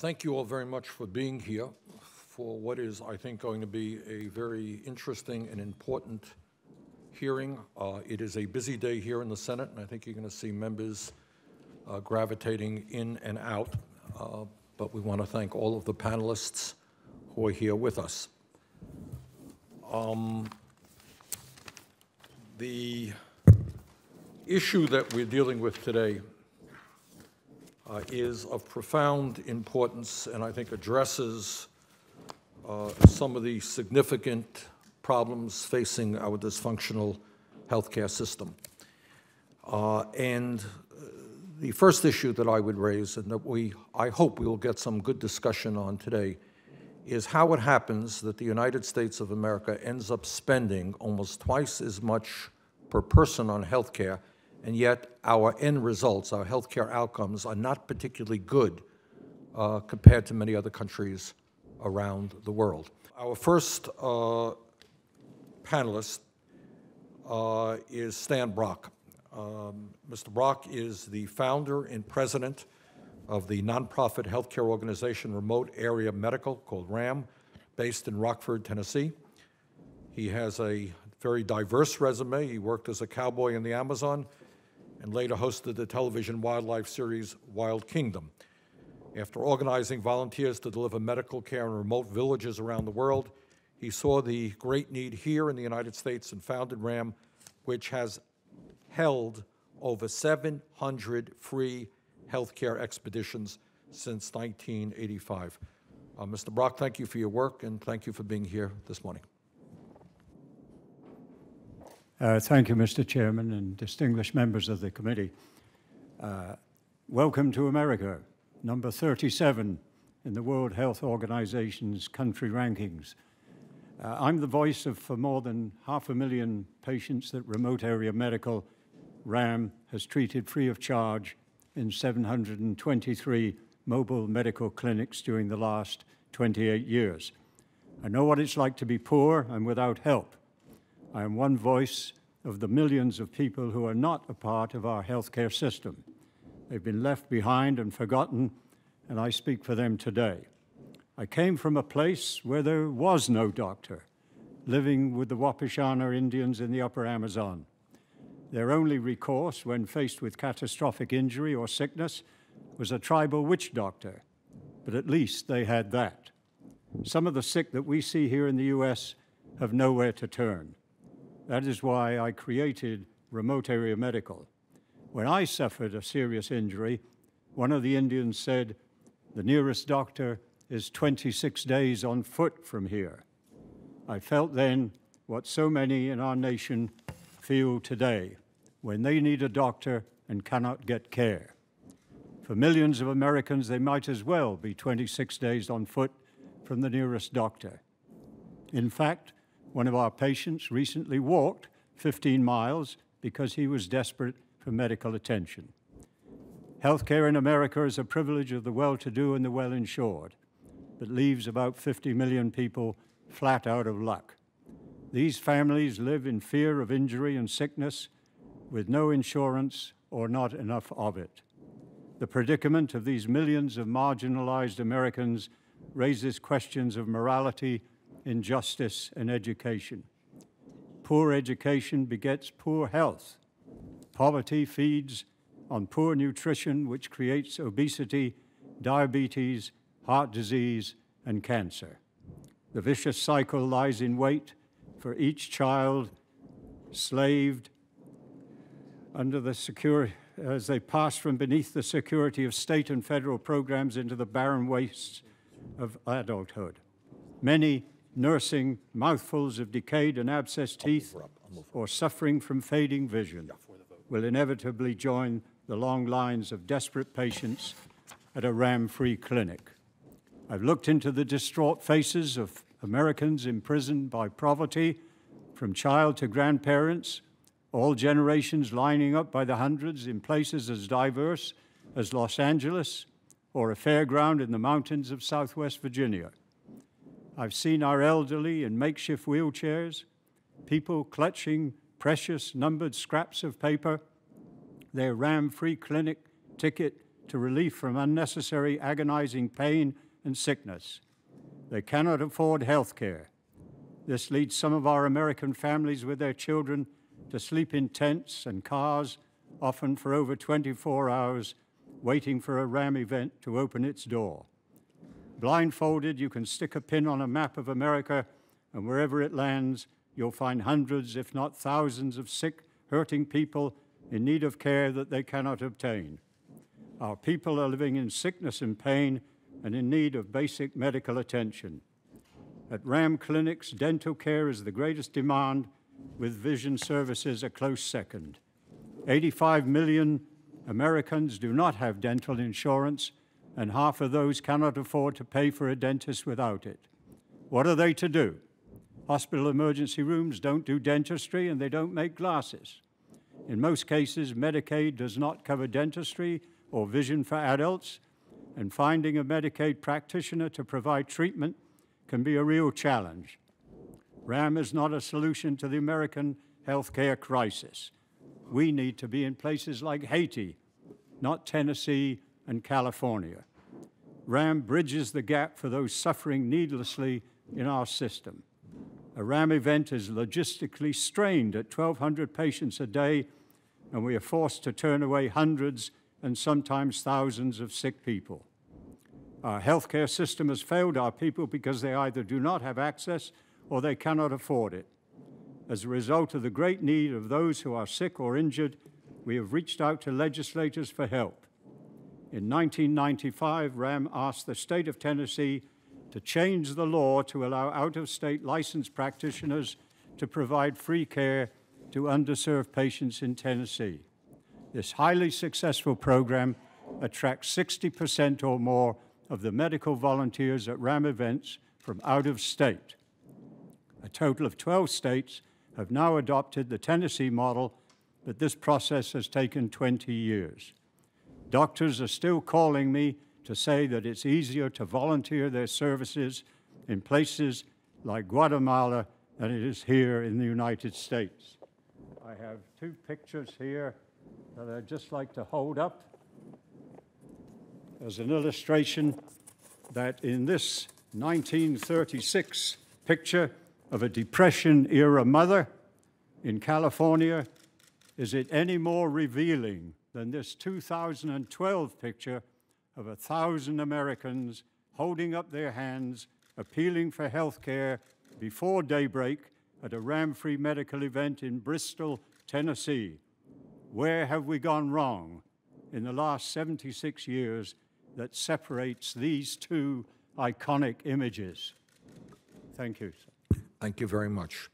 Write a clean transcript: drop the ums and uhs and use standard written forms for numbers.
Thank you all very much for being here for what is, I think, going to be a very interesting and important hearing. It is a busy day here in the Senate, and I think you're going to see members gravitating in and out. But we want to thank all of the panelists who are here with us. The issue that we're dealing with today is of profound importance, and I think addresses some of the significant problems facing our dysfunctional healthcare system. And the first issue that I would raise, and that I hope we will get some good discussion on today, is how it happens that the United States of America ends up spending almost twice as much per person on healthcare, and yet our end results, our healthcare outcomes, are not particularly good compared to many other countries around the world. Our first panelist is Stan Brock. Mr. Brock is the founder and president of the nonprofit healthcare organization Remote Area Medical, called RAM, based in Rockford, Tennessee. He has a very diverse resume. He worked as a cowboy in the Amazon and later hosted the television wildlife series Wild Kingdom. After organizing volunteers to deliver medical care in remote villages around the world, he saw the great need here in the United States and founded RAM, which has held over 700 free healthcare expeditions since 1985. Mr. Brock, thank you for your work, and thank you for being here this morning. Thank you, Mr. Chairman, and distinguished members of the committee. Welcome to America, number 37 in the World Health Organization's country rankings. I'm the voice of for more than 500,000 patients that Remote Area Medical, RAM, has treated free of charge in 723 mobile medical clinics during the last 28 years. I know what it's like to be poor and without help. I am one voice of the millions of people who are not a part of our healthcare system. They've been left behind and forgotten, and I speak for them today. I came from a place where there was no doctor, living with the Wapishana Indians in the upper Amazon. Their only recourse when faced with catastrophic injury or sickness was a tribal witch doctor, but at least they had that. Some of the sick that we see here in the U.S. have nowhere to turn. That is why I created Remote Area Medical. When I suffered a serious injury, one of the Indians said, "The nearest doctor is 26 days on foot from here." I felt then what so many in our nation feel today, when they need a doctor and cannot get care. For millions of Americans, they might as well be 26 days on foot from the nearest doctor. In fact, one of our patients recently walked 15 miles because he was desperate for medical attention. Healthcare in America is a privilege of the well-to-do and the well-insured, but leaves about 50 million people flat out of luck. These families live in fear of injury and sickness with no insurance or not enough of it. The predicament of these millions of marginalized Americans raises questions of morality, injustice, and education. Poor education begets poor health. Poverty feeds on poor nutrition, which creates obesity, diabetes, heart disease, and cancer. The vicious cycle lies in wait for each child slaved under the security, as they pass from beneath the security of state and federal programs into the barren wastes of adulthood. Many nursing mouthfuls of decayed and abscessed teeth or suffering from fading vision will inevitably join the long lines of desperate patients at a RAM-free clinic. I've looked into the distraught faces of Americans imprisoned by poverty, from child to grandparents, all generations lining up by the hundreds in places as diverse as Los Angeles or a fairground in the mountains of Southwest Virginia. I've seen our elderly in makeshift wheelchairs, people clutching precious numbered scraps of paper, their RAM-free clinic ticket to relief from unnecessary agonizing pain and sickness. They cannot afford health care. This leads some of our American families with their children to sleep in tents and cars, often for over 24 hours, waiting for a RAM event to open its door. Blindfolded, you can stick a pin on a map of America, and wherever it lands, you'll find hundreds, if not thousands, of sick, hurting people in need of care that they cannot obtain. Our people are living in sickness and pain and in need of basic medical attention. At RAM clinics, dental care is the greatest demand, with vision services a close second. 85 million Americans do not have dental insurance, and half of those cannot afford to pay for a dentist without it. What are they to do? Hospital emergency rooms don't do dentistry, and they don't make glasses. In most cases, Medicaid does not cover dentistry or vision for adults, and finding a Medicaid practitioner to provide treatment can be a real challenge. RAM is not a solution to the American healthcare crisis. We need to be in places like Haiti, not Tennessee and California. RAM bridges the gap for those suffering needlessly in our system. A RAM event is logistically strained at 1,200 patients a day, and we are forced to turn away hundreds and sometimes thousands of sick people. Our healthcare system has failed our people because they either do not have access or they cannot afford it. As a result of the great need of those who are sick or injured, we have reached out to legislators for help. In 1995, RAM asked the state of Tennessee to change the law to allow out-of-state licensed practitioners to provide free care to underserved patients in Tennessee. This highly successful program attracts 60% or more of the medical volunteers at RAM events from out of state. A total of 12 states have now adopted the Tennessee model, but this process has taken 20 years. Doctors are still calling me to say that it's easier to volunteer their services in places like Guatemala than it is here in the United States. I have two pictures here that I'd just like to hold up as an illustration that in this 1936 picture of a Depression-era mother in California, is it any more revealing than this 2012 picture of 1,000 Americans holding up their hands, appealing for health care before daybreak at a RAM-free medical event in Bristol, Tennessee? Where have we gone wrong in the last 76 years that separates these two iconic images? Thank you, sir. Thank you very much.